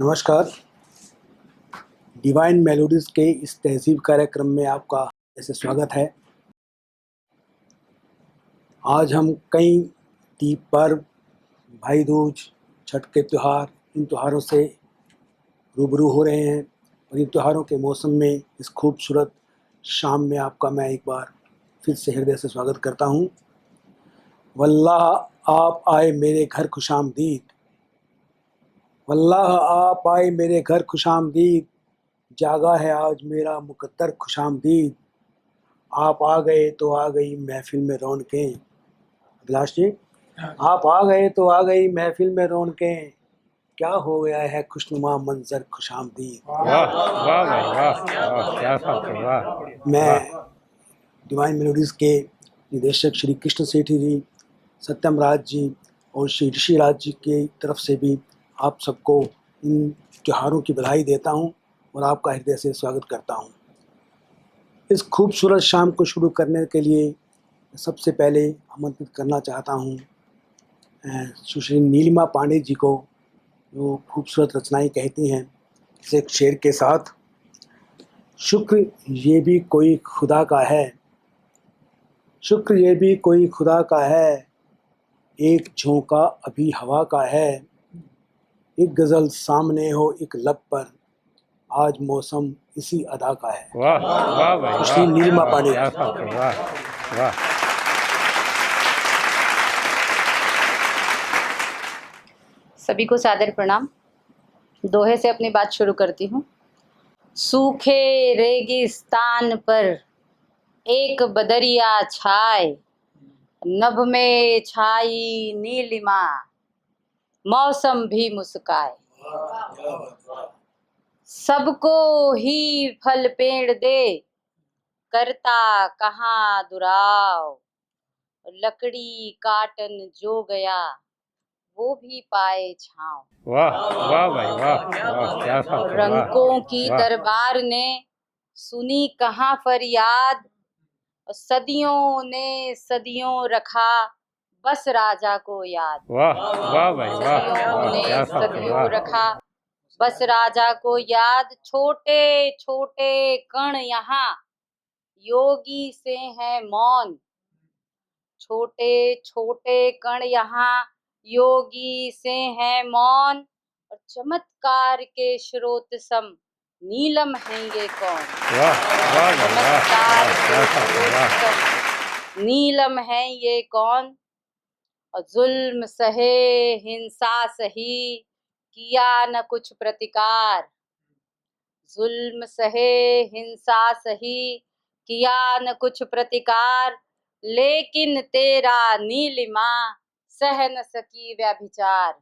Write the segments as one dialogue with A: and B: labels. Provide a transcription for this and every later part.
A: नमस्कार। Divine melodies के इस तहज़ीब कार्यक्रम में आपका जैसे स्वागत है। आज हम कई दीप पर्व, भाई दूज, छठ के त्यौहार, इन त्योहारों से रूबरू हो रहे हैं और इन त्योहारों के मौसम में इस खूबसूरत शाम में आपका मैं एक बार फिर से हृदय से स्वागत करता हूँ। वल्लाह आप आए मेरे घर खुशामदीद, वल्लाह आप आए मेरे घर खुशामदीद, जागा है आज मेरा मुकद्दर खुशामदीद, आप आ गए तो आ गई महफिल में रौनकें। अभिलाष जी, आप आ गए तो आ गई महफिल में रौनकें, क्या हो गया है खुशनुमा मंजर खुशामदीद।
B: वाह वाह भाई वाह वाह, क्या बात है, वाह।
A: मैं डिवाइन मेलोडीज़ के निदेशक श्री कृष्ण सेठी जी, सत्यम राज जी और श्री ऋषि राज जी की तरफ से भी आप सबको इन त्योहारों की बधाई देता हूँ और आपका हृदय से स्वागत करता हूँ। इस खूबसूरत शाम को शुरू करने के लिए सबसे पहले आमंत्रित करना चाहता हूँ सुश्री नीलिमा पांडे जी को, जो खूबसूरत रचनाएं कहती हैं इस एक शेर के साथ। शुक्र ये भी कोई खुदा का है, शुक्र ये भी कोई खुदा का है, एक झोंका अभी हवा का है, एक गज़ल सामने हो एक लब पर, आज मौसम इसी अदा का है।
B: वाह वाह भाई
A: सुश्री
B: वाह,
A: नीलिमा पांडे
B: क्या
A: जी।
B: बात है, वाह वाह।
C: सभी को सादर प्रणाम। दोहे से अपनी बात शुरू करती हूँ। सूखे रेगिस्तान पर एक बदरिया छाए, नभ में छाई नीलिमा, मौसम भी मुस्काए। सबको ही फल पेड़ दे, करता कहाँ दुराव, लकड़ी काटन जो गया, वो भी पाए छाँव।
B: वाह वाह भाई वाह वाह, क्या बात है,
C: रंकों की
B: वाह।
C: दरबार ने सुनी कहाँ फरियाद, सदियों ने सदियों रखा बस राजा को याद।
B: वाह वाह भाई वाह
C: सदियों
B: वाह,
C: ने
B: क्या बात है,
C: सदियों
B: वाह।
C: रखा बस राजा को याद। छोटे छोटे कण यहाँ योगी से है मौन, छोटे छोटे कण यहाँ योगी से है मौन, और चमत्कार के स्रोत सम नीलम है ये कौन।
B: वाह वाह भाई वाह,
C: चमत्कार
B: क्या
C: के
B: बात है, वाह।
C: स्रोत सम नीलम है ये कौन। और जुल्म सहे हिंसा सही, किया न कुछ प्रतिकार, जुल्म सहे हिंसा सही, किया न कुछ प्रतिकार, लेकिन तेरा नीलिमा सह न सकी व्यभिचार,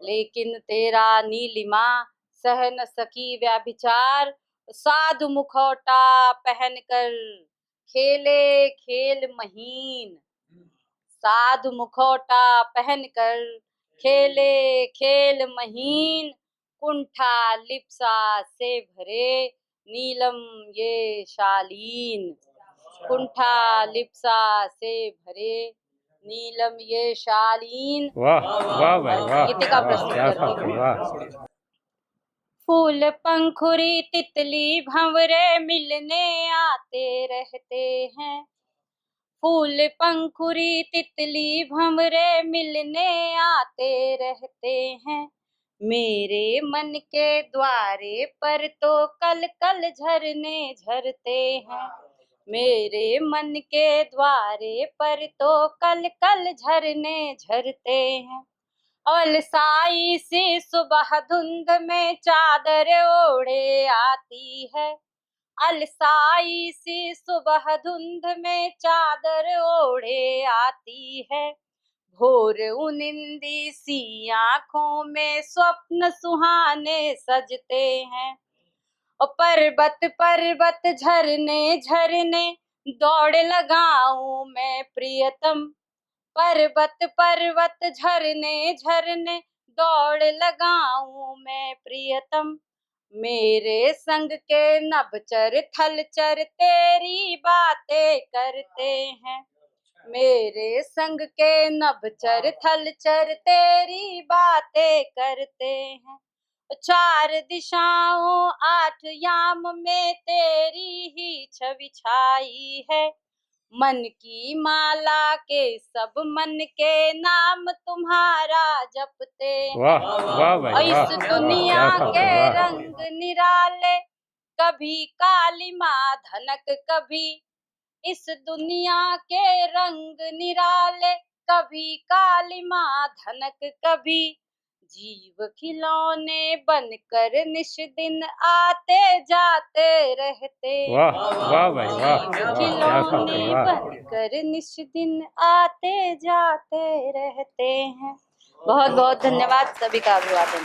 C: लेकिन तेरा नीलिमा सह न सकी व्यभिचार। साधु मुखौटा पहनकर खेले खेल महीन, साधु मुखौटा पहनकर खेले खेल महीन, कुंठा लिप्सा से भरे नीलम ये शालीन, कुंठा लिप्सा से भरे नीलम ये शालीन।
B: वाह वाह भाई वाह
C: गीतिका
B: वाह,
C: प्रस्तुत
B: क्या
C: करती
B: बात है,
C: हूँ।
B: वाह।
C: फूल पंखुरी तितली भंवरे मिलने आते रहते हैं, फूल पंखुरी तितली भंवरे मिलने आते रहते हैं, मेरे मन के द्वारे पर तो कल कल झरने झरते हैं, मेरे मन के द्वारे पर तो कल कल झरने झरते हैं। अलसाई सी सुबह धुंध में चादर ओढ़े आती है, अलसाई सी सुबह धुंध में चादर ओढ़े आती है, भोर उनिंदी सी आंखों में स्वप्न सुहाने सजते हैं। और पर्वत पर्वत झरने झरने दौड़ लगाऊं मैं प्रियतम, पर्वत पर्वत झरने झरने दौड़ लगाऊं मैं प्रियतम, मेरे संग के नभचर थलचर तेरी बातें करते हैं, मेरे संग के नभचर थलचर तेरी बातें करते हैं। चार दिशाओं आठ याम में तेरी ही छवि छाई है। मन की माला के सब मन के नाम तुम्हारा जपते
B: वाह
C: हैं।
B: वाह भाई
C: और
B: वाह
C: इस
B: वाह,
C: दुनिया
B: क्या बात
C: के
B: है, वाह
C: रंग निराले, कभी काली माँ धनक, कभी इस दुनिया के रंग निराले, कभी काली माँ धनक, कभी जीव खिलौने बनकर निश दिन आते जाते रहते
B: वाह
C: हैं।
B: वाह भाई वाह
C: जीव
B: वाह, क्या बात है,
C: खिलौने
B: वाह
C: बनकर निश दिन आते जाते रहते हैं। बहुत बहुत धन्यवाद, सभी का अभिवादन।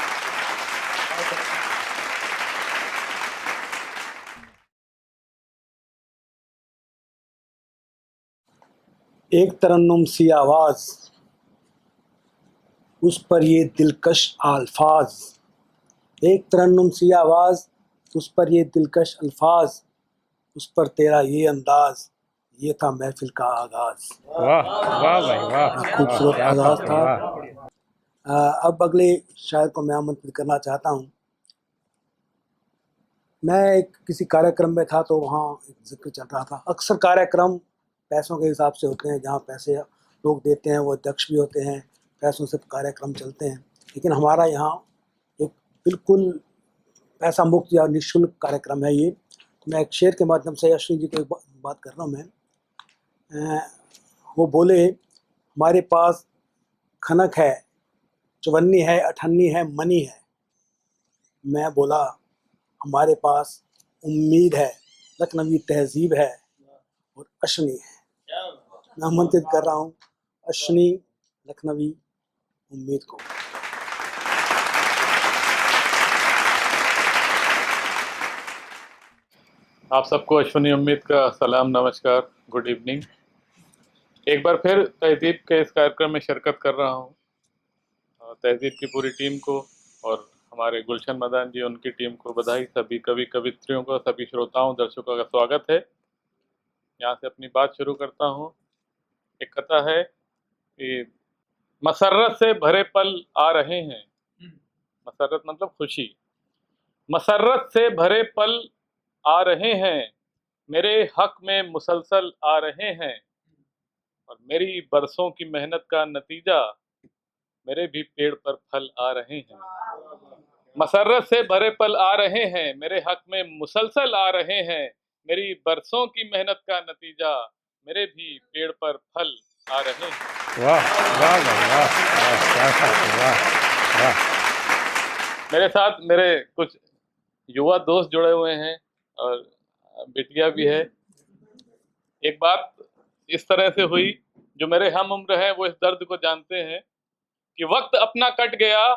A: एक तरन्नुम सी आवाज़, उस पर ये दिलकश अल्फाज। एक तरन्नुम सी आवाज़, उस पर ये दिलकश अल्फाज, उस पर तेरा ये अंदाज, ये था महफिल का आगाज।
B: वाह वाह भाई वाह
A: बड़ा
B: वाह,
A: खूबसूरत
B: क्या
A: आगाज
B: बात है,
A: था।
B: वाह
A: अब अगले शायर को मैं आमंत्रित करना चाहता हूँ। मैं एक किसी कार्यक्रम में था तो वहाँ एक जिक्र चल रहा था। अक्सर कार्यक्रम पैसों के हिसाब से होते हैं, जहाँ पैसे लोग देते हैं वो अध्यक्ष भी होते हैं, पैसों से कार्यक्रम चलते हैं। लेकिन हमारा यहाँ एक बिल्कुल पैसा मुक्त या निःशुल्क कार्यक्रम है ये। तो मैं एक शेर के माध्यम से अश्विनी जी को एक बात कर रहा हूँ मैं। वो बोले, हमारे पास खनक है, चवन्नी है, अठन्नी है, मनी है। मैं बोला, हमारे पास उम्मीद है, लखनवी तहजीब है और अश्विनी है। मैं आमंत्रित कर रहा हूँ अश्विनी लखनवी उम्मीद को।
D: आप सबको अश्विनी उम्मीद का सलाम, नमस्कार, गुड इवनिंग। एक बार फिर तहजीब के इस कार्यक्रम में शिरकत कर रहा हूँ। तहजीब की पूरी टीम को और हमारे गुलशन मदान जी उनकी टीम को बधाई। सभी कवि कवित्रियों को, सभी श्रोताओं दर्शकों का स्वागत है। यहाँ से अपनी बात शुरू करता हूँ। एक कथा है कि मसर्रत से भरे पल आ रहे हैं। मसर्रत मतलब खुशी। मसर्रत से भरे पल आ रहे हैं, मेरे हक में मुसलसल आ रहे हैं, और मेरी बरसों की मेहनत का नतीजा मेरे भी पेड़ पर फल आ रहे हैं। मसर्रत से भरे पल आ रहे हैं, मेरे हक में मुसलसल आ रहे हैं, मेरी बरसों की मेहनत का नतीजा मेरे भी पेड़ पर फल आ रहे हैं।
B: वाह वाह भाई वाह वाह, क्या बात है, वाह वाह
D: मेरे साथ मेरे कुछ युवा दोस्त जुड़े हुए हैं और बिटिया भी है। एक बात इस तरह से हुई, जो मेरे हम उम्र हैं वो इस दर्द को जानते हैं कि वक्त अपना कट गया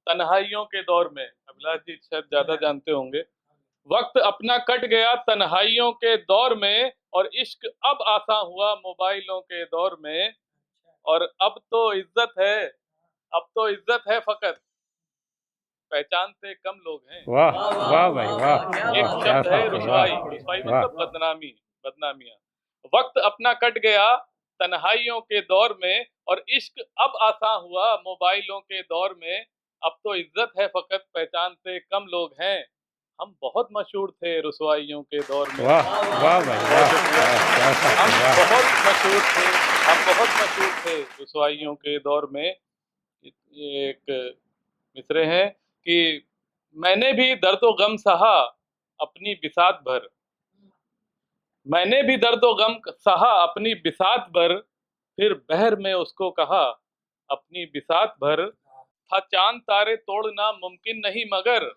D: तन्हाइयों के दौर में। अभिलाष जी शायद ज्यादा जानते होंगे। वक्त अपना कट गया तन्हाइयों के दौर में, और इश्क अब आसान हुआ मोबाइलों के दौर में, और अब तो इज्जत है फकत पहचान से कम लोग हैं।
B: वाह वाह भाई वाह
D: एक
B: वाह, क्या
D: शब्द है
B: बात है,
D: रुसवाई।
B: वाह
D: रुसवाई
B: वाह
D: मतलब बदनामियां। वक्त अपना कट गया तन्हाइयों के दौर में, और इश्क अब आसान हुआ मोबाइलों के दौर में, अब तो इज्जत है फकत पहचान से कम लोग हैं। हम बहुत मशहूर थे रुसवाइयों के दौर में।
B: वाह वाह भाई वाह वाह, क्या बात
D: हम
B: है, वाह
D: बहुत मशहूर थे, रुसवाइयों के दौर में। ये एक मिसरे हैं कि मैंने भी दर्दो गम सहा अपनी बिसात भर, मैंने भी दर्दो गम सहा अपनी बिसात भर, फिर बहर में उसको कहा अपनी बिसात भर, था चांद तारे तोड़ना मुमकिन नहीं मगर,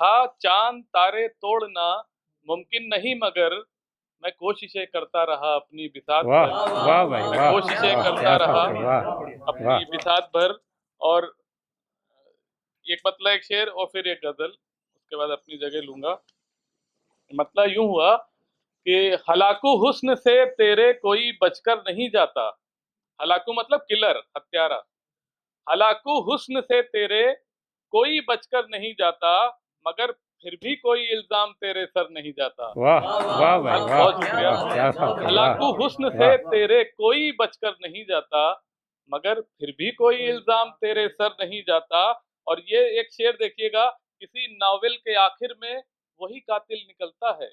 D: था चांद तारे तोड़ना मुमकिन नहीं मगर, मैं कोशिशें करता रहा अपनी बिसात
B: वाह
D: भर,
B: वाह भाई
D: मैं
B: वाह
D: कोशिशें
B: वाह,
D: करता
B: क्या
D: रहा
B: बात है, वाह
D: अपनी
B: वाह
D: बिसात भर। और एक मतला एक शेर और फिर एक गजल, उसके बाद अपनी जगह लूंगा। मतलब यूं हुआ कि हलाकू हुस्न से तेरे कोई बचकर नहीं जाता। हलाकू मतलब किलर, हत्यारा। हलाकू हुस्न से तेरे कोई बचकर नहीं जाता, मगर फिर भी कोई इल्जाम तेरे सर नहीं जाता।
B: वाह वाह भाई वाह
D: बहुत शुक्रिया।
B: वाह, क्या बात है,
D: हलाकू
B: वाह
D: हुस्न से
B: वाह
D: तेरे कोई बचकर नहीं जाता, मगर फिर भी कोई इल्जाम तेरे सर नहीं जाता, और ये एक शेर देखिएगा, किसी नॉवेल के आखिर में वही कातिल निकलता है,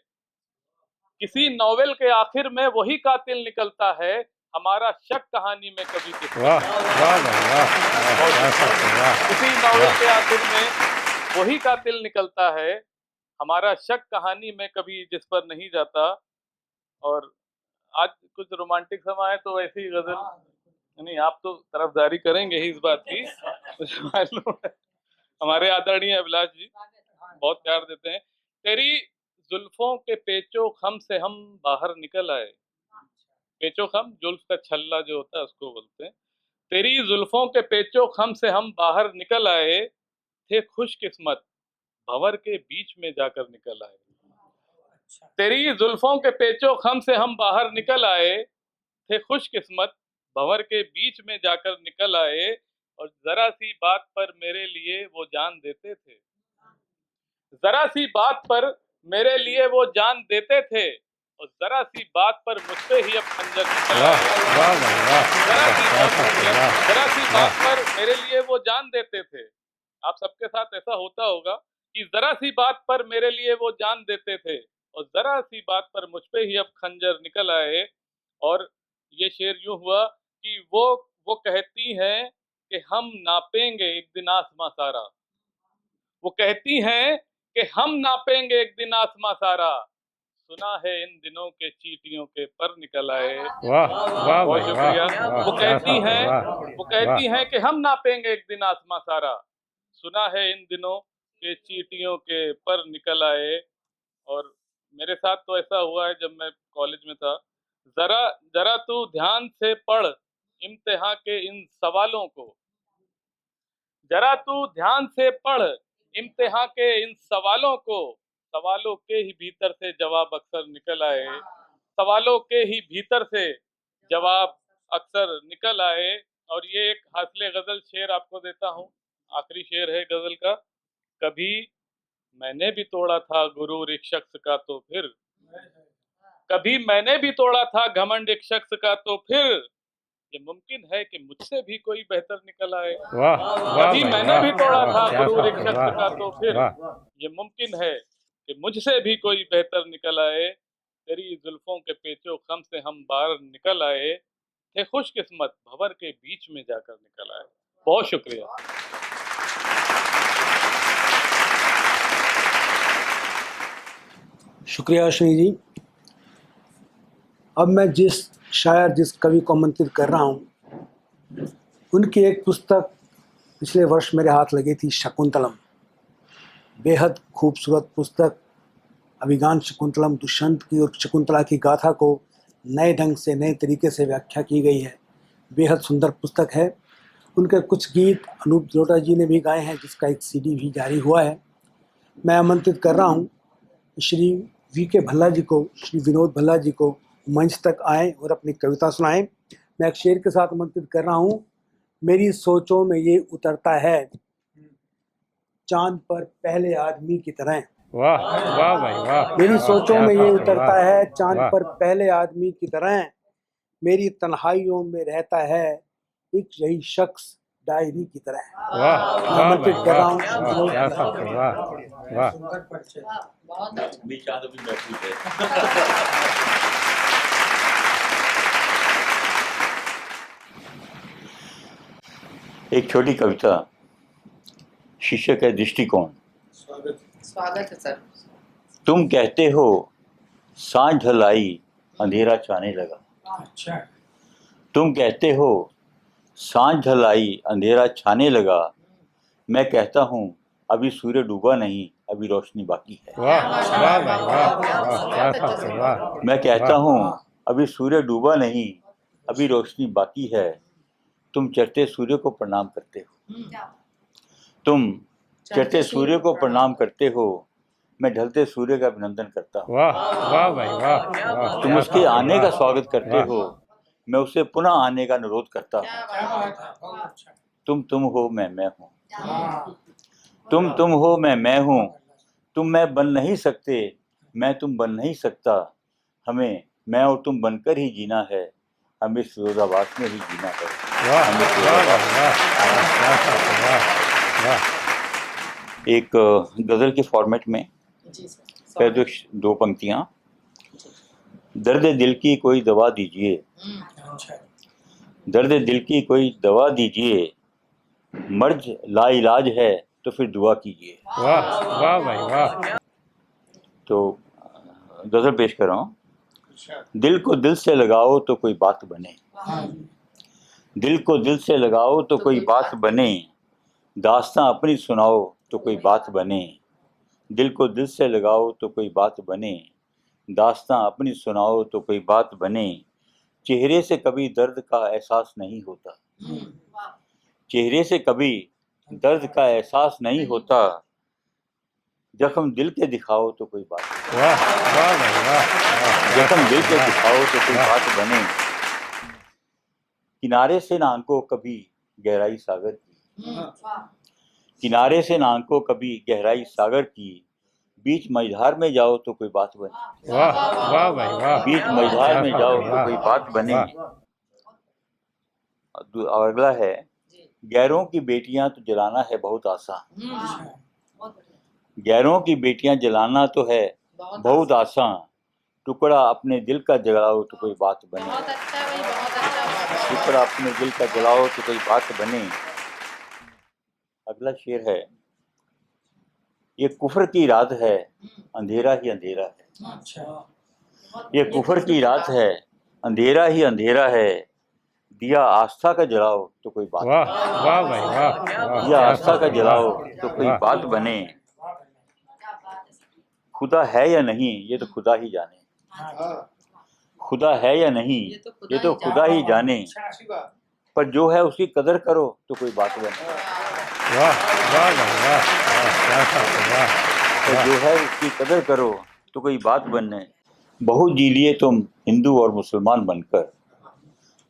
D: किसी नॉवेल के आखिर में वही कातिल निकलता है, हमारा शक कहानी में कभी किस पर
B: वाह
D: नहीं।
B: वाह भाई वाह वाह, क्या बात है, वाह
D: किसी नॉवेल के आखिर में वही कातिल निकलता है, हमारा शक कहानी में कभी जिस पर नहीं जाता। और आज कुछ रोमांटिक समय है तो ऐसी गजल, नहीं आप तो तरफदारी करेंगे ही इस बात की, मुझे मालूम है। हमारे आदरणीय अभिलाष जी बहुत प्यार देते हैं। तेरी जुल्फों के पेचो खम से हम बाहर निकल आए, पेचो खम जुल्फ का छल्ला जो होता है उसको बोलते हैं। तेरी जुल्फों के पेचो खम से हम बाहर निकल आए, थे खुशकिस्मत भंवर के बीच में जाकर निकल आए। तेरी जुल्फों के पेचो खम से हम बाहर निकल आए, थे खुशकिस्मत भंवर के बीच में जाकर निकल आए, और जरा सी बात पर मेरे लिए वो जान देते थे, जरा सी बात पर मेरे लिए वो जान देते थे, और जरा सी बात पर मुझसे ही अब खंजर निकल
B: वाह
D: आए।
B: वाह भाई वाह
D: जरा सी बात पर मेरे लिए वो जान देते थे। आप सबके साथ ऐसा होता होगा कि जरा सी बात पर मेरे लिए वो जान देते थे, और जरा सी बात पर मुझ पे ही अब खंजर निकल आए। और ये शेर यूं हुआ कि वो कहती हैं कि हम नापेंगे एक दिन आसमां सारा, वो कहती हैं कि हम नापेंगे एक दिन आसमां सारा, सुना है इन दिनों के चींटियों के पर निकल आए।
B: वाह वाह
D: बहुत
B: भाई
D: शुक्रिया।
B: वाह
D: वो
B: वाह, क्या
D: कहती
B: बात है,
D: हैं
B: वाह
D: वो कहती हैं कि हम नापेंगे एक दिन आसमां सारा, सुना है इन दिनों के चींटियों के पर निकल आए। और मेरे साथ तो ऐसा हुआ है जब मैं कॉलेज में था, जरा जरा तू ध्यान से पढ़ इम्तिहान के इन सवालों को, जरा तू ध्यान से पढ़ इम्तिहान के इन सवालों को, सवालों के ही भीतर से जवाब अक्सर निकल आए, सवालों के ही भीतर से जवाब अक्सर निकल आए। और ये एक हासिल गजल शेर आपको देता हूँ, आखिरी शेर है गजल का। कभी मैंने भी तोड़ा था गुरूर एक शख्स का तो फिर, कभी मैंने भी तोड़ा था घमंड एक शख्स का तो फिर, ये मुमकिन है कि मुझसे भी कोई बेहतर निकल आए।
B: वाह वाह
D: कभी
B: भाई
D: मैंने भी तोड़ा
B: वाह,
D: था
B: क्या
D: गुरूर
B: बात
D: एक
B: है,
D: शख्स
B: वाह
D: का तो फिर,
B: वाह
D: ये मुमकिन है कि मुझसे भी कोई बेहतर निकल आए। तेरी जुल्फों के पेचो खम से हम बाहर निकल आए, थे खुशकिस्मत भंवर के बीच में जाकर निकल आए। बहुत शुक्रिया।
A: शुक्रिया श्री जी। अब मैं जिस शायर जिस कवि को आमंत्रित कर रहा हूँ, उनकी एक पुस्तक पिछले वर्ष मेरे हाथ लगी थी, शकुंतलम। बेहद खूबसूरत पुस्तक, अभिज्ञान शकुंतलम, दुष्यंत की और शकुंतला की गाथा को नए ढंग से, नए तरीके से व्याख्या की गई है। बेहद सुंदर पुस्तक है। उनके कुछ गीत अनूप जलोटा जी ने भी गाए हैं, जिसका एक सीडी भी जारी हुआ है। मैं आमंत्रित कर रहा हूँ श्री वी.के. भल्ला जी को, श्री विनोद भल्ला जी को मंच तक आएँ और अपनी कविता सुनाएं। मैं एक शेर के साथ आमंत्रित कर रहा हूँ। मेरी सोचों में ये उतरता है चांद पर पहले आदमी की तरह।
B: वाह वाह भाई वाह,
A: मेरी
B: वाह,
A: सोचों
B: क्या
A: में ये
B: बात है,
A: उतरता
B: वाह,
A: है चांद
B: वाह,
A: पर पहले आदमी की तरह। मेरी तन्हाइयों में रहता है एक यही शख्स डायरी की तरह।
B: वाह वाह भाई
A: आमंत्रित कर रहा
B: वाह,
A: हूँ
B: वाह, क्या बात है, वाह वाह
E: एक छोटी कविता, शीर्षक है दृष्टिकोण।
F: स्वागत है सर।
E: तुम कहते हो सांझ ढलाई अंधेरा छाने लगा।
F: अच्छा।
E: तुम कहते हो सांझ ढलाई अंधेरा छाने लगा। मैं कहता हूँ अभी सूर्य डूबा नहीं, अभी रोशनी बाकी है।
B: वाह वाह भाई वाह वाह, क्या बात है, वाह
E: मैं कहता हूँ अभी सूर्य डूबा नहीं, अभी रोशनी बाकी है। तुम चढ़ते सूर्य को प्रणाम करते हो, तुम चढ़ते सूर्य को प्रणाम करते हो। मैं ढलते सूर्य का अभिनंदन करता हूँ।
B: वाह वाह भाई वाह वाह,
E: तुम
B: क्या
E: उसके
B: बात है,
E: आने का
B: वाह,
E: स्वागत करते
B: वाह,
E: हो, मैं उसे पुनः आने का अनुरोध करता हूँ। तुम हो मैं हूँ, तुम हो मैं हूँ। तुम मैं बन नहीं सकते, मैं तुम बन नहीं सकता। हमें मैं और तुम बनकर ही जीना है, हमें इस विरोधाभास में ही जीना है।
B: वाह वाह वाह, क्या बात है, वाह वाह
E: एक गज़ल के फॉर्मेट में
F: जी सर
E: कह दो 2 पंक्तियाँ। दर्द दिल की कोई दवा दीजिए, दर्द दिल की कोई दवा दीजिए, मर्ज लाइलाज है तो फिर दुआ कीजिए।
B: वाह वाह भाई वाह।
E: तो गज़ल पेश कर रहा हूँ। दिल को दिल से लगाओ तो कोई बात बने, दिल को दिल से लगाओ तो कोई बात बने, दास्तां अपनी सुनाओ तो कोई बात बने। दिल को दिल से लगाओ तो कोई बात बने, दास्तां अपनी सुनाओ तो कोई बात बने। चेहरे से कभी दर्द का एहसास नहीं होता, चेहरे से कभी दर्द का एहसास नहीं होता, जख्म दिल के दिखाओ तो कोई बात,
B: वाह वाह भाई वाह।
E: जख्म दिल के दिखाओ तो कोई बात बने। किनारे से ना आंको कभी गहराई सागर की, किनारे से ना आंको कभी गहराई सागर की, बीच मझधार में जाओ तो कोई बात बने,
B: वाह वाह भाई वाह।
E: बीच मझधार में जाओ तो कोई बात बने। और अगला है, गैरों की बेटियां तो जलाना है बहुत आसान, गैरों की बेटियां जलाना तो है बहुत आसान, टुकड़ा अपने दिल का जलाओ तो कोई बात बने,
F: बहुत अच्छा भाई, बहुत अच्छा।
E: टुकड़ा अपने दिल का जलाओ तो कोई बात बने। अगला शेर है, ये कुफ्र की रात है अंधेरा ही अंधेरा है, ये कुफ्र की रात है अंधेरा ही अंधेरा है, दिया आस्था का जलाओ तो कोई बात,
B: वाह वाह भाई वाह।
E: दिया आस्था का जलाओ तो कोई बात बने। खुदा है या नहीं ये तो खुदा ही जाने, खुदा है या नहीं ये तो खुदा ही जाने, पर जो है उसकी कदर करो तो कोई बात बने,
B: वाह वाह भाई वाह। वाह
E: पर जो है उसकी कदर करो तो कोई बात बने। बहुत जी लिए तुम हिंदू और मुसलमान बनकर,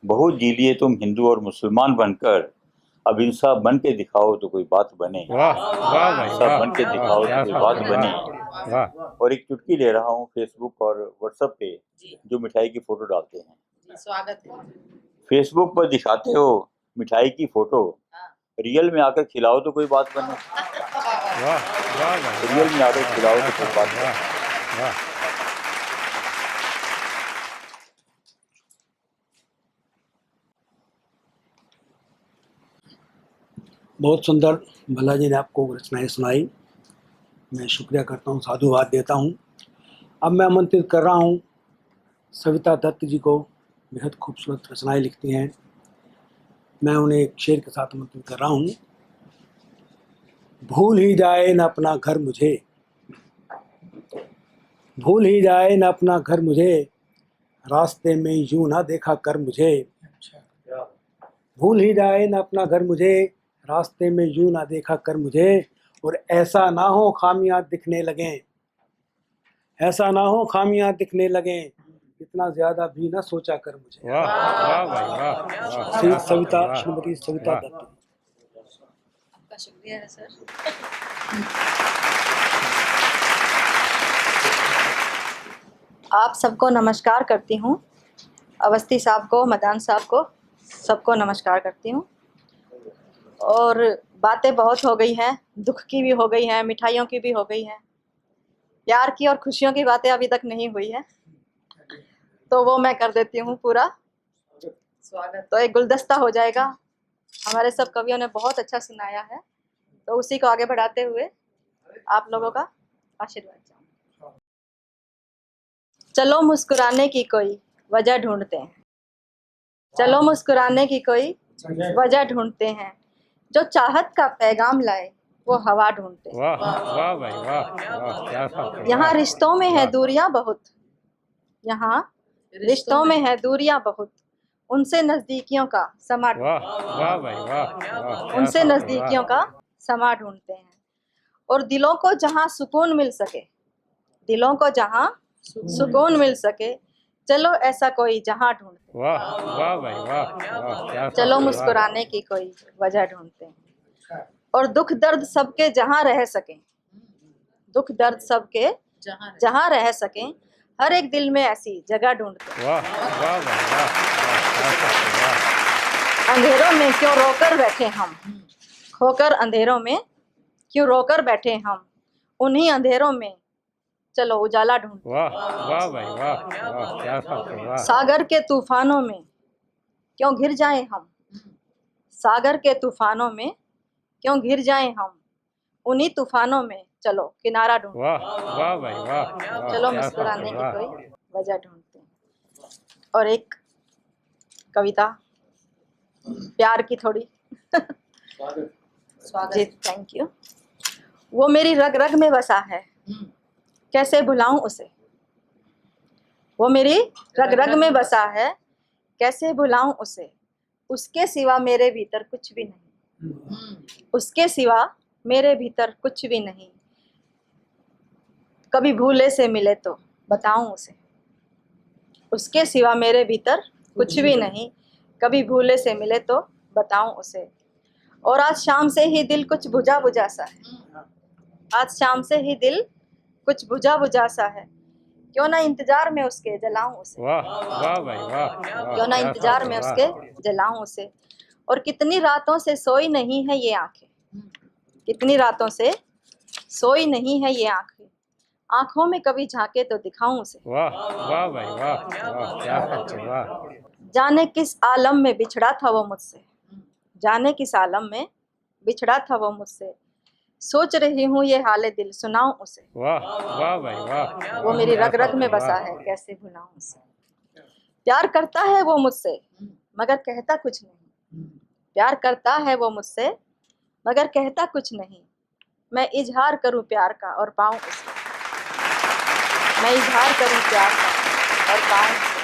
E: बहुत जी लिए तुम हिंदू और मुसलमान बनकर, अब इंसाफ बन के दिखाओ तो कोई बात बने,
B: वाह वाह भाई
E: इंसाफ
B: वाह।
E: बन के दिखाओ तो कोई बात बने।
B: वाह
E: और एक चुटकी ले रहा हूँ फेसबुक और व्हाट्सएप पे, जो मिठाई की फोटो डालते हैं।
F: जी, स्वागत है।
E: फेसबुक पर दिखाते हो मिठाई की फोटो, रियल में आकर खिलाओ तो कोई बात बने,
B: वाह वाह भाई
E: रियल में आकर खिलाओ तो कोई बात बने।
B: वाह।
A: बहुत सुंदर भल्ला जी ने आपको रचनाएं सुनाई, मैं शुक्रिया करता हूँ, साधुवाद देता हूँ। अब मैं आमंत्रित कर रहा हूँ सविता दत्त जी को, बेहद खूबसूरत रचनाएं लिखती हैं। मैं उन्हें एक शेर के साथ आमंत्रित कर रहा हूँ। भूल ही जाए न अपना घर मुझे, भूल ही जाए न अपना घर मुझे, रास्ते में यूं ना देखा कर मुझे, भूल ही जाए न अपना घर मुझे, रास्ते में यूं ना देखा कर मुझे, और ऐसा ना हो खामियां दिखने लगें, ऐसा ना हो खामियां दिखने लगें, इतना ज़्यादा भी ना सोचा कर मुझे।
B: वाह वाह भाई वाह।
A: श्री सविता, श्रीमती सविता दत्त।
F: आपका शुक्रिया है सर।
G: आप सबको नमस्कार करती हूँ, अवस्थी साहब को, मदान साहब को, सबको नमस्कार करती हूँ। और बातें बहुत हो गई हैं, दुख की भी हो गई हैं, मिठाइयों की भी हो गई हैं, प्यार की और खुशियों की बातें अभी तक नहीं हुई है, तो वो मैं कर देती हूँ पूरा।
F: स्वागत।
G: तो एक गुलदस्ता हो जाएगा। हमारे सब कवियों ने बहुत अच्छा सुनाया है, तो उसी को आगे बढ़ाते हुए आप लोगों का आशीर्वाद चाहूँ। चलो मुस्कुराने की कोई वजह ढूंढते हैं, चलो मुस्कुराने की कोई वजह ढूंढते हैं, जो चाहत का पैगाम लाए वो हवा ढूंढते हैं।
B: वाह वाह भाई वाह। क्या बात।
G: यहाँ रिश्तों में है दूरियां बहुत, यहाँ रिश्तों में है दूरियां बहुत, उनसे नजदीकियों का समा,
B: वाह वाह भाई वाह।
G: उनसे नजदीकियों का समा ढूंढते हैं। और दिलों को जहाँ सुकून मिल सके, दिलों को जहाँ सुकून मिल सके, चलो ऐसा कोई जहाँ ढूंढते हैं।
B: वाह वाह भाई वाह।
G: चलो मुस्कुराने की कोई वजह ढूंढते हैं। और दुख दर्द सबके जहाँ रह सके, दुख दर्द सबके जहाँ रह सके, हर एक दिल में ऐसी जगह ढूंढते हैं।
B: वाह वाह भाई वाह।
G: अंधेरों में क्यों रोकर बैठे हम, खोकर अंधेरों में क्यों रोकर बैठे हम उन्हीं अंधेरों में, चलो उजाला ढूंढते।
B: वाह वाह भाई वाह वाह, क्या बात है, वाह
G: सागर के तूफानों में क्यों घिर जाएं हम, सागर के तूफानों में क्यों घिर जाएं हम, उन्हीं तूफानों में चलो किनारा ढूंढते।
B: वाह वाह भाई वाह वाह,
G: चलो
B: क्या बात है,
G: मुस्कुराने की
B: वाह।
G: कोई वजह ढूंढते हैं। और एक कविता प्यार की थोड़ी
F: स्वागत।
G: जी थैंक यू। वो मेरी रग रग में बसा है, कैसे भुलाऊं उसे, वो मेरी रग रग में बसा है, कैसे भुलाऊं उसे, उसके सिवा मेरे भीतर कुछ भी नहीं, उसके सिवा मेरे भीतर कुछ भी नहीं, कभी भूले से मिले तो बताऊं उसे, उसके सिवा मेरे भीतर कुछ भी नहीं, कभी भूले से मिले तो बताऊं उसे। और आज शाम से ही दिल कुछ बुझा बुझा सा है, आज शाम से ही दिल कुछ बुझा बुझा सा है, क्यों ना इंतजार में उसके जलाऊं उसे,
B: वाह वाह भाई वाह वाह,
G: क्यों ना
B: क्या
G: इंतजार
B: बात
G: में
B: है,
G: उसके
B: वाह।
G: जलाऊं उसे। और कितनी रातों से सोई नहीं है ये आंखें, कितनी रातों से सोई नहीं है ये आंखें, आंखों में कभी झांके तो दिखाऊं उसे,
B: वाह वाह भाई वाह वाह, क्या बात है, वाह।
G: जाने किस आलम में बिछड़ा था वो मुझसे, जाने किस आलम में बिछड़ा था वो मुझसे, सोच रही हूँ ये हाले दिल सुनाऊं उसे,
B: वाह वाह भाई वाह,
G: वो मेरी
B: क्या
G: रग रग
B: बात
G: में
B: है,
G: बसा
B: वाह।
G: है, कैसे भुलाऊं उसे। प्यार करता है वो मुझसे मगर कहता कुछ नहीं, प्यार करता है वो मुझसे मगर कहता कुछ नहीं, मैं इजहार करूं प्यार का और पाऊं उसे, मैं इजहार करूं प्यार का और पाऊं उसे,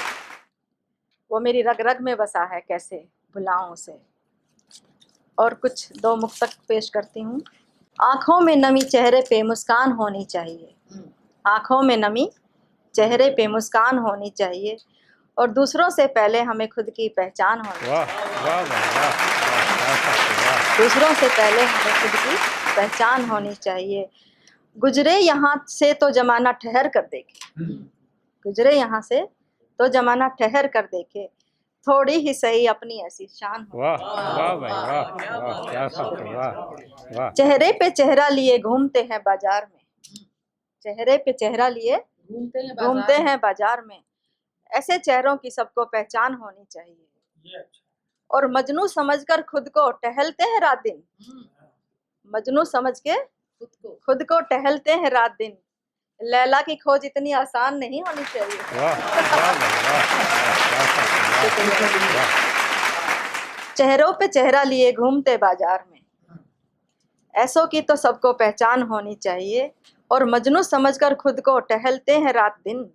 G: वो मेरी रग रग में बसा है, कैसे भुलाऊं उसे। और कुछ दो मुक्तक पेश करती हूँ। आंखों में नमी चेहरे पे मुस्कान होनी चाहिए, आंखों में नमी चेहरे पे मुस्कान होनी चाहिए, और दूसरों से पहले हमें खुद की पहचान होनी
B: वाह वाह भाई वाह वाह, क्या बात है, वाह।
G: दूसरों से पहले हमें खुद की पहचान होनी चाहिए। गुजरे यहाँ से तो जमाना ठहर कर देखे, गुजरे यहाँ से तो जमाना ठहर कर देखे, थोड़ी ही सही अपनी ऐसी शान हो।
B: वाह वाह भाई वाह वाह, क्या बात है, वाह वाह।
G: चेहरे पे चेहरा लिए घूमते हैं बाजार में, चेहरे पे चेहरा लिए घूमते हैं बाजार में, ऐसे चेहरों की सबको पहचान होनी चाहिए। और मजनू समझकर खुद को टहलते हैं रात दिन, मजनू समझ के खुद को टहलते हैं रात दिन, लैला की खोज इतनी आसान नहीं होनी चाहिए।
B: वाह वाह भाई वाह वाह, क्या बात है, वाह।
G: चेहरों पे चेहरा लिए घूमते बाजार में, ऐसों की तो सबको पहचान होनी चाहिए। और मजनू समझकर खुद को टहलते हैं रात दिन,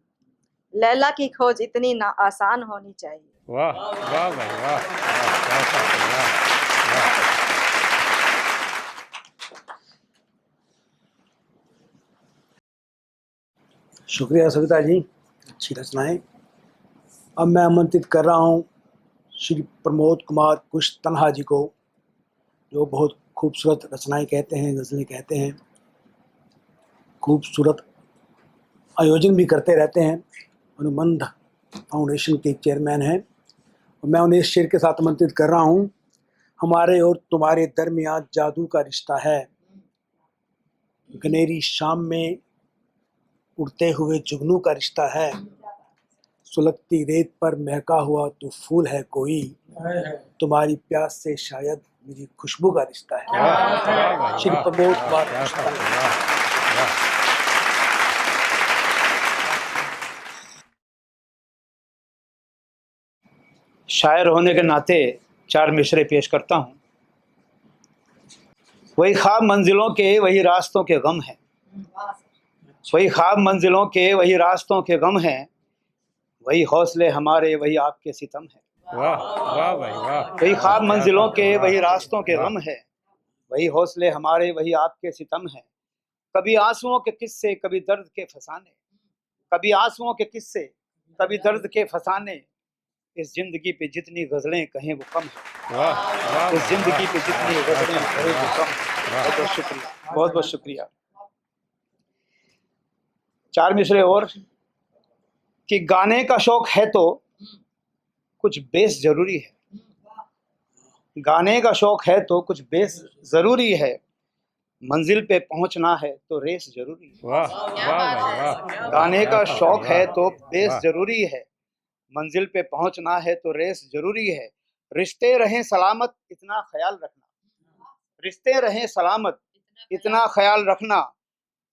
G: लैला की खोज इतनी ना आसान होनी चाहिए।
B: वाह वाह भाई वाह वाह, क्या बात है, वाह वाह।
A: शुक्रिया सविता जी, अच्छी रचनाएं। अब मैं आमंत्रित कर रहा हूँ श्री प्रमोद कुमार कुश तन्हा जी को, जो बहुत खूबसूरत रचनाएं कहते हैं, गज़लें कहते हैं, खूबसूरत आयोजन भी करते रहते हैं, अनुबंध फाउंडेशन के चेयरमैन हैं। और मैं उन्हें इस शेर के साथ आमंत्रित कर रहा हूँ। हमारे और तुम्हारे दरमियान जादू का रिश्ता है, गनेरी शाम में उड़ते हुए जुगनू का रिश्ता है, सुलगती रेत पर महका हुआ तू फूल है कोई, तुम्हारी प्यास से शायद मेरी खुशबू का रिश्ता है।
B: वाह वाह भाई
A: श्री
B: वाह,
A: प्रमोद
B: वाह,
A: कुमार
B: क्या
A: कुश
B: बात है,
A: तन्हा।
B: वाह वाह।
H: शायर होने के नाते चार मिसरे पेश करता हूँ। वही ख्वाब मंजिलों के वही रास्तों के गम हैं, वही ख्वाब मंजिलों के वही रास्तों के गम हैं, वही हौसले हमारे वही आपके सितम हैं।
B: वाह वाह भाई वाह,
H: वही ख्वाब
B: क्या
H: मंजिलों
B: बात है,
H: के
B: वाह,
H: वही रास्तों के
B: वाह।
H: गम हैं, वही हौसले हमारे वही आपके सितम हैं। कभी आंसुओं के किस्से कभी दर्द के फसाने, कभी आंसुओं के किस्से कभी दर्द के फसाने, इस जिंदगी पे जितनी गजलें कहें वो कम है,
B: वाह वाह
H: इस जिंदगी पे जितनी गजलें कहें वो कम है। बहुत बहुत शुक्रिया, बहुत बहुत शुक्रिया। चार मिसरे और कि गाने का शौक है तो कुछ बेस जरूरी है, गाने का शौक है तो कुछ बेस जरूरी है, मंजिल पे पहुंचना है तो रेस जरूरी है।
B: वाह
F: क्या
B: वाह
F: बात
B: भाई
F: है,
B: वाह
F: क्या
B: वाह,
H: गाने
B: क्या
H: का
B: बात
H: शौक है
B: वाह,
H: तो बेस
B: वाह।
H: जरूरी है। मंजिल पे पहुंचना है तो रेस जरूरी है। रिश्ते रहें सलामत इतना ख्याल रखना। रिश्ते रहें सलामत इतना ख्याल रखना।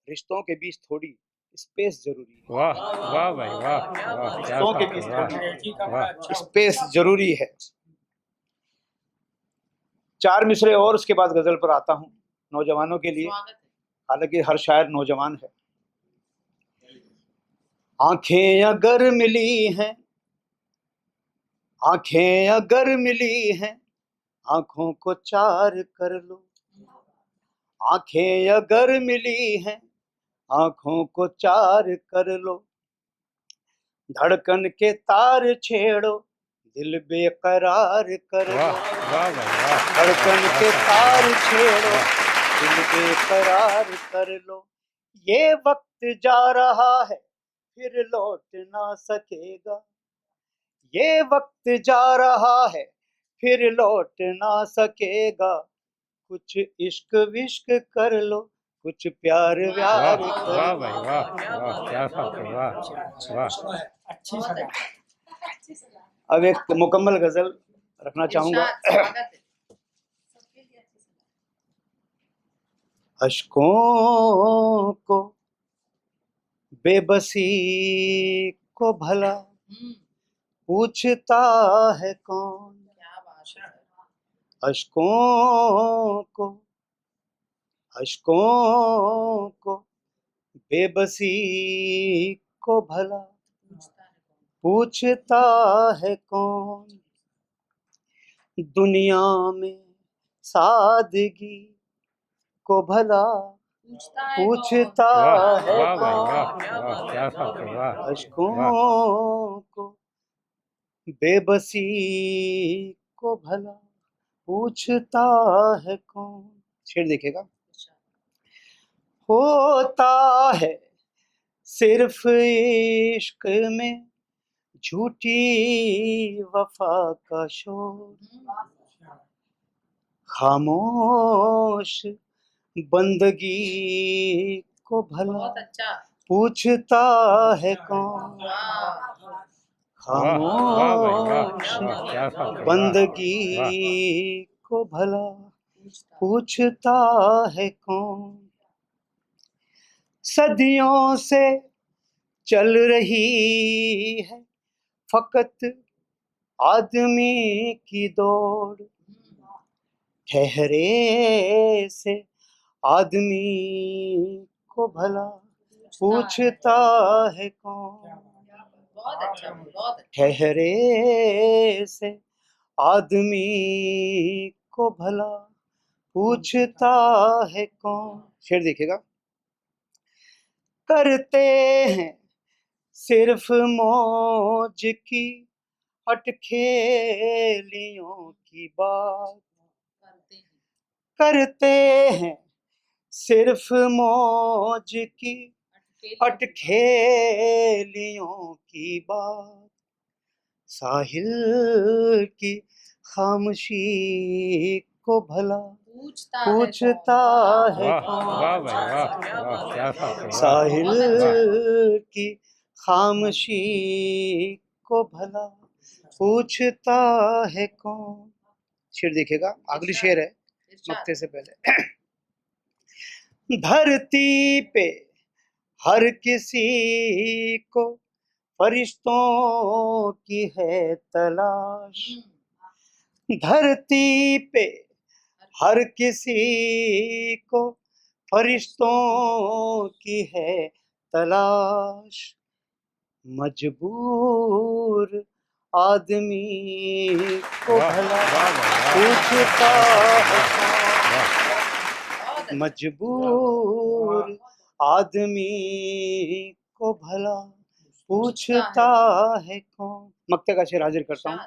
H: रिश्तों के बीच थोड़ी स्पेस जरूरी है।
B: वाह वाह भाई वाह वाह, क्या
H: रिश्तों के
B: बात
H: बीच
B: वाह
H: थोड़ी
B: वाह।
H: स्पेस जरूरी है। चार मिसरे और उसके बाद गजल पर आता हूँ नौजवानों के लिए।
F: स्वागत है।
H: हालांकि हर शायर नौजवान है। आंखें अगर मिली हैं, आंखें अगर मिली हैं, आंखों को चार कर लो। आंखें अगर मिली हैं, आंखों को चार कर लो। धड़कन के तार छेड़ो, दिल बेकरार कर लो।
B: वाह वाह भाई वाह,
H: धड़कन
B: क्या
H: के
B: बात
H: तार
B: वाह,
H: छेड़ो,
B: वाह।
H: दिल बेकरार कर लो। ये वक्त जा रहा है फिर लौट ना सकेगा। ये वक्त जा रहा है फिर लौट ना सकेगा। कुछ इश्क विश्क कर लो, कुछ प्यार व्यार
B: वाह
H: कर
B: वाह
H: लो।
B: भाई वाह वाह, क्या बात है वाह वाह।
F: बहुत अच्छी सलाह।
H: अब एक मुकम्मल गजल रखना चाहूंगा।
F: इरशाद, स्वागत है। सबके लिए अच्छी सलाह।
H: अशकों को बेबसी को भला पूछता है कौन।
F: क्या बात है सर।
H: अशकों को बेबसी को भला
F: पूछता है
H: पूछता है
F: कौन।
H: कौन। दुनिया में सादगी को भला पूछता
B: वाह
H: है
B: वाह भाई वाह
H: कौन।
B: वाह, क्या बात है वाह वाह।
H: अशकों को बेबसी को भला पूछता है कौन। शेर देखिएगा। होता है सिर्फ इश्क में झूठी वफा का शोर। खामोश बंदगी को भला
F: बहुत अच्छा।
H: पूछता है कौन।
F: वाह
B: वाह भाई वाह
H: खामोश
B: वाह, क्या बात है वाह
H: बंदगी
B: वाह।
H: को भला पूछता है कौन। सदियों से चल रही है फकत आदमी की दौड़। ठहरे से आदमी को भला पूछता है कौन।
F: बहुत अच्छा, बहुत अच्छा।
H: ठहरे से आदमी को भला पूछता है कौन। शेर देखिएगा। करते हैं सिर्फ मौज की अटखेलियों की बात। करते हैं सिर्फ मौज की अटखेलियों की बात। साहिल की खामोशी को भला पूछता है
B: वाह
H: कौन।
B: वाह भाई वाह वाह, क्या बात है वाह
H: साहिल
B: वाह।
H: की खामोशी को भला पूछता है कौन। शेर देखिएगा। अगली शेर है मक्ते से पहले। धरती पे हर किसी को फरिश्तों की है तलाश। धरती पे हर किसी को फरिश्तों की है तलाश। मजबूर आदमी को
B: वाह
H: भला
B: वाह भाई वाह,
H: पूछता है
B: वाह।
H: कौन। मजबूर आदमी को भला पूछता है कौन। मक्ते का शेर हाजिर करता हूँ।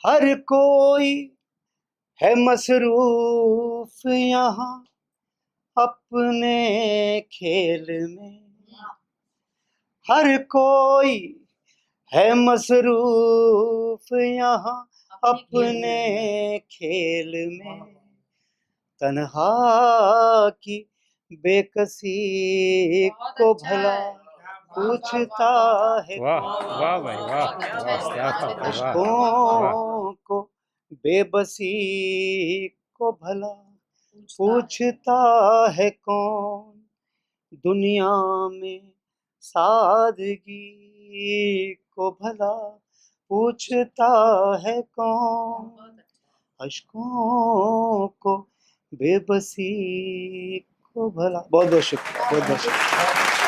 H: हर कोई है मसरूफ यहाँ अपने खेल में। हर कोई है मसरूफ यहाँ अपने खेल में। तन्हा की बेकसी को भला पूछता है
B: वाह
H: कौन?
B: वाह भाई वाह वाह क्या बात है, वाह वाह
H: अशकों को बेबसी को भला पूछता है कौन? दुनिया में सादगी को भला पूछता है कौन? अशकों को बेबसी को भला। बहुत बहुत शुक्रिया, बहुत बहुत शुक्रिया।